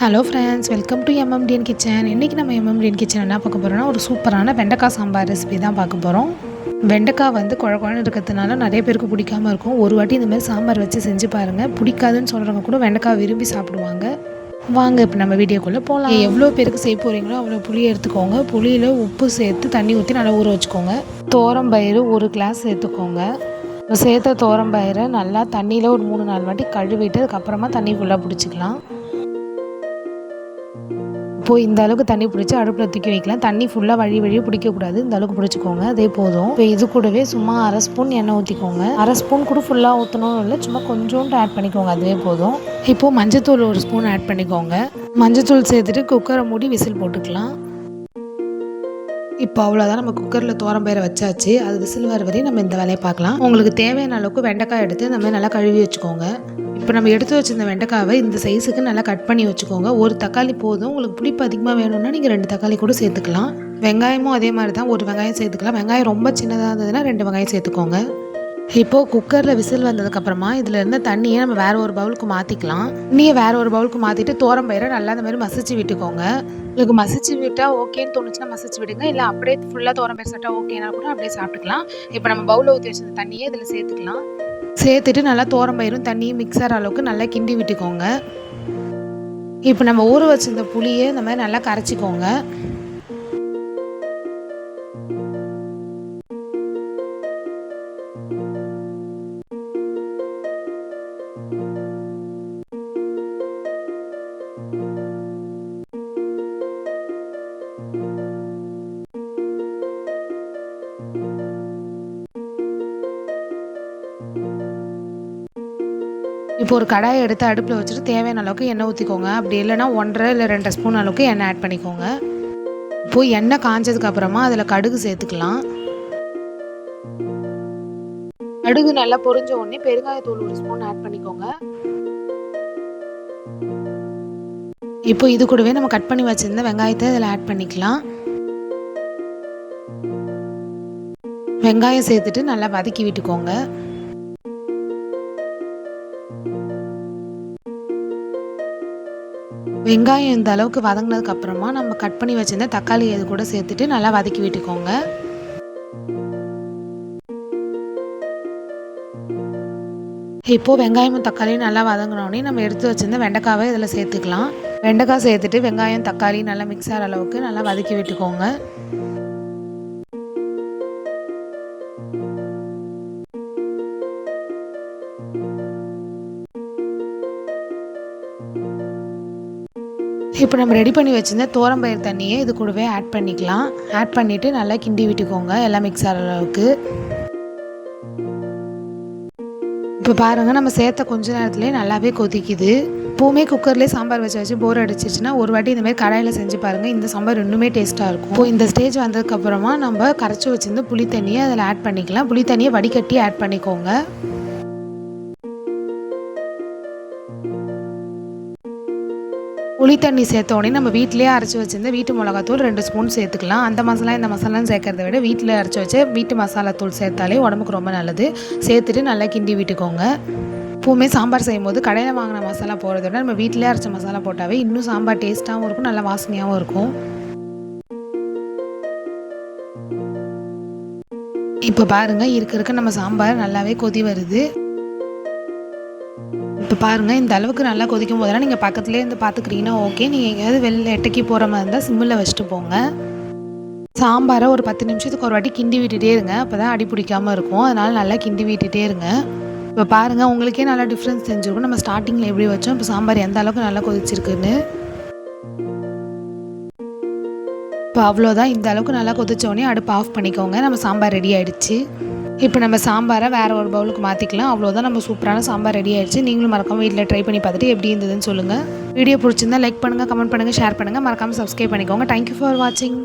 Hello friends, welcome to MMTN kitchen. இன்றைக்கி நம்ம எம்எம்டிஎன் kitchen என்ன பார்க்க போகிறோம்னா, ஒரு சூப்பரான வெண்டைக்காய் சாம்பார் ரெசிபி தான் பார்க்க போகிறோம். வெண்டைக்காய் வந்து குழ குழன்னு இருக்கிறதுனால நிறைய பேருக்கு பிடிக்காமல் இருக்கும். ஒரு வாட்டி இந்த மாதிரி சாம்பார் வச்சு செஞ்சு பாருங்கள். பிடிக்காதுன்னு சொல்கிறவங்க கூட வெண்டைக்காய் விரும்பி சாப்பிடுவாங்க. வாங்க இப்போ நம்ம வீடியோக்குள்ளே போகலாம். எவ்வளோ பேருக்கு செய்ய போகிறீங்களோ அவ்வளோ புளி எடுத்துக்கோங்க. புளியில் உப்பு சேர்த்து தண்ணி ஊற்றி நல்லா ஊற வச்சுக்கோங்க. தோரம்பயிறு 1 கிளாஸ் சேர்த்துக்கோங்க. சேர்த்த தோரம்பயிரை நல்லா தண்ணியில் ஒரு 3-4 வாட்டி கழுவிட்டு அதுக்கப்புறமா தண்ணி ஃபுல்லாக பிடிச்சிக்கலாம். இப்போது இந்த அளவுக்கு தண்ணி பிடிச்சி அடுப்பில் தூக்கி வைக்கலாம். தண்ணி ஃபுல்லாக வழி பிடிக்கக்கூடாது, இந்த அளவுக்கு பிடிச்சிக்கோங்க. அதே போதும். இப்போ இது கூடவே சும்மா 1/2 ஸ்பூன் எண்ணெய் ஊற்றிக்கோங்க. 1/2 ஸ்பூன் கூட ஃபுல்லாக ஊற்றணும் இல்லை, சும்மா கொஞ்சோண்டு ஆட் பண்ணிக்கோங்க, அதுவே போதும். இப்போது மஞ்சத்தூள் 1 ஸ்பூன் ஆட் பண்ணிக்கோங்க. மஞ்சத்தூள் சேர்த்துட்டு குக்கரை மூடி விசில் போட்டுக்கலாம். இப்போ அவ்வளோதான், நம்ம குக்கரில் தோரம்பயிரை வச்சாச்சு. அது விசில் வர வரையும் நம்ம இந்த வேலையை பார்க்கலாம். உங்களுக்கு தேவையான அளவுக்கு வெண்டைக்காய் எடுத்து இந்த மாதிரி நல்லா கழுவி வச்சுக்கோங்க. இப்போ நம்ம எடுத்து வச்சிருந்த வெண்டைக்காவை இந்த சைஸுக்கு நல்லா கட் பண்ணி வச்சுக்கோங்க. 1 தக்காளி போதும். உங்களுக்கு புளிப்பு அதிகமாக வேணும்னா நீங்கள் 2 தக்காளி கூட சேர்த்துக்கலாம். வெங்காயமும் அதே மாதிரி தான், 1 வெங்காயம் சேர்த்துக்கலாம். வெங்காயம் ரொம்ப சின்னதாக இருந்ததுன்னா 2 வெங்காயம் சேர்த்துக்கோங்க. இப்போது குக்கரில் விசில் வந்ததுக்கப்புறமா இதில் இருந்த தண்ணியை நம்ம வேறு ஒரு பவுலுக்கு மாற்றிக்கலாம். தண்ணியை வேறு ஒரு பவுலுக்கு மாற்றிட்டு தோரம்பயிரை நல்லா இந்த மாதிரி மசிச்சு விட்டுக்கோங்க. உங்களுக்கு மசிச்சு விட்டால் ஓகேன்னு தோணுச்சுன்னா மசிச்சு விடுங்க, இல்லை அப்படியே ஃபுல்லாக தோரம்பயிர் சாப்பிட்டா ஓகேனா கூட அப்படியே சாப்பிட்டுக்கலாம். இப்போ நம்ம பவுலில் ஊற்றி வச்சிருந்த தண்ணியை இதில் சேர்த்துக்கலாம். சேர்த்துட்டு நல்லா தோரம்பயிரும் தண்ணியும் மிக்ஸ் ஆகிற அளவுக்கு நல்லா கிண்டி விட்டுக்கோங்க. இப்போ நம்ம ஊற வச்சிருந்த புளியை இந்த மாதிரி நல்லா கரைச்சிக்கோங்க. இப்போ ஒரு கடாயை எடுத்து அடுப்பில் வச்சுட்டு தேவையான அளவுக்கு எண்ணெய் ஊற்றிக்கோங்க. அப்படி இல்லைனா 1.5 இல்லை 2 ஸ்பூன் அளவுக்கு எண்ணெய் ஆட் பண்ணிக்கோங்க. இப்போது எண்ணெய் காஞ்சதுக்கு அப்புறமா அதில் கடுகு சேர்த்துக்கலாம். கடுகு நல்லா பொரிஞ்ச உடனே பெருங்காயத்தூள் 1 ஸ்பூன் ஆட் பண்ணிக்கோங்க. இப்போ இது கூடவே நம்ம கட் பண்ணி வச்சிருந்த வெங்காயத்தை இதில் ஆட் பண்ணிக்கலாம். வெங்காயம் சேர்த்துட்டு நல்லா வதக்கி விட்டுக்கோங்க. வெங்காயம் இந்த அளவுக்கு வதங்கினதுக்கு அப்புறமா நம்ம கட் பண்ணி வச்சிருந்த தக்காளி இது கூட சேர்த்துட்டு நல்லா வதக்கி விட்டுக்கோங்க. இப்போது வெங்காயமும் தக்காளியும் நல்லா வதங்கினோடனே நம்ம எடுத்து வச்சிருந்த வெண்டைக்காவை இதில் சேர்த்துக்கலாம். வெண்டைக்காய் சேர்த்துட்டு வெங்காயம் தக்காளி நல்லா மிக்ஸ் ஆகிற அளவுக்கு நல்லா வதக்கி விட்டுக்கோங்க. இப்போ நம்ம ரெடி பண்ணி வச்சிருந்த தோரம்பயிர் தண்ணியை இது கூடவே ஆட் பண்ணிக்கலாம். ஆட் பண்ணிவிட்டு நல்லா கிண்டி விட்டுக்கோங்க, எல்லாம் மிக்ஸ் ஆகிற அளவுக்கு. இப்போ பாருங்கள், நம்ம சேர்த்த கொஞ்ச நேரத்துலேயே நல்லாவே கொதிக்குது. எப்போவுமே குக்கர்லேயே சாம்பார் வச்சு போர் அடிச்சிச்சுன்னா ஒரு வாட்டி இந்தமாதிரி கடாயில் செஞ்சு பாருங்கள். இந்த சாம்பார் இன்னுமே டேஸ்ட்டாக இருக்கும். இப்போ இந்த ஸ்டேஜ் வந்ததுக்கப்புறமா நம்ம கரைச்சி வச்சிருந்த புளி தண்ணியை அதில் ஆட் பண்ணிக்கலாம். புளி தண்ணியை வடிகட்டி ஆட் பண்ணிக்கோங்க. புளி தண்ணி சேர்த்த உடனே நம்ம வீட்டிலேயே அரைச்சி வச்சிருந்த வீட்டு மிளகாத்தூள் 2 ஸ்பூன் சேர்த்துக்கலாம். அந்த மசாலா இந்த மசாலான்னு சேர்க்கறத விட வீட்டில் அரைச்சி வச்ச வீட்டு மசாலா தூள் சேர்த்தாலே உடம்புக்கு ரொம்ப நல்லது. சேர்த்துட்டு நல்லா கிண்டி விட்டுக்கோங்க. எப்போவுமே சாம்பார் செய்யும்போது கடையில் வாங்கின மசாலா போடுறத விட நம்ம வீட்டிலே அரைச்ச மசாலா போட்டாவே இன்னும் சாம்பார் டேஸ்ட்டாகவும் இருக்கும், நல்லா வாசனையாகவும் இருக்கும். இப்போ பாருங்கள், இருக்க நம்ம சாம்பார் நல்லாவே கொதி வருது. இப்போ பாருங்கள், இந்த அளவுக்கு நல்லா கொதிக்கும் போதெல்லாம் நீங்கள் பக்கத்துலேயே இருந்து பார்த்துக்கிறீங்கன்னா ஓகே. நீங்கள் எங்கேயாவது வெளில எட்டைக்கு போகிற மாதிரி இருந்தால் சிம்மில் வச்சுட்டு போங்க. சாம்பாரை ஒரு 10 நிமிஷத்துக்கு ஒரு வாட்டி கிண்டி விட்டுட்டே இருங்க, அப்போ தான் அடி பிடிக்காமல் இருக்கும். அதனால் நல்லா கிண்டி விட்டுட்டே இருங்க. இப்போ பாருங்கள், உங்களுக்கே நல்லா டிஃப்ரென்ஸ் தெரிஞ்சிருக்கும். நம்ம ஸ்டார்டிங்கில் எப்படி வச்சோம், இப்போ சாம்பார் எந்த அளவுக்கு நல்லா கொதிச்சிருக்குன்னு. இப்போ அவ்வளோதான், இந்த அளவுக்கு நல்லா கொதிச்சோடனே அடுப்பு ஆஃப் பண்ணிக்கோங்க. நம்ம சாம்பார் ரெடி ஆகிடுச்சு. இப்போ நம்ம சாம்பாரை வேறு ஒரு பவுலுக்கு மாற்றிக்கலாம். அவ்வளோதான், நம்ம சூப்பரான சாம்பார் ரெடி ஆகிடுச்சு. நீங்களும் மறக்காமல் வீட்டில் ட்ரை பண்ணி பார்த்துட்டு எப்படி இருந்ததுன்னு சொல்லுங்கள். வீடியோ பிடிச்சிருந்தா லைக் பண்ணுங்கள், கமெண்ட் பண்ணுங்கள், ஷேர் பண்ணுங்கள். மறக்காமல் சப்ஸ்கிரைப் பண்ணிக்கோங்க. தேங்க்யூ ஃபார் வாட்சிங்.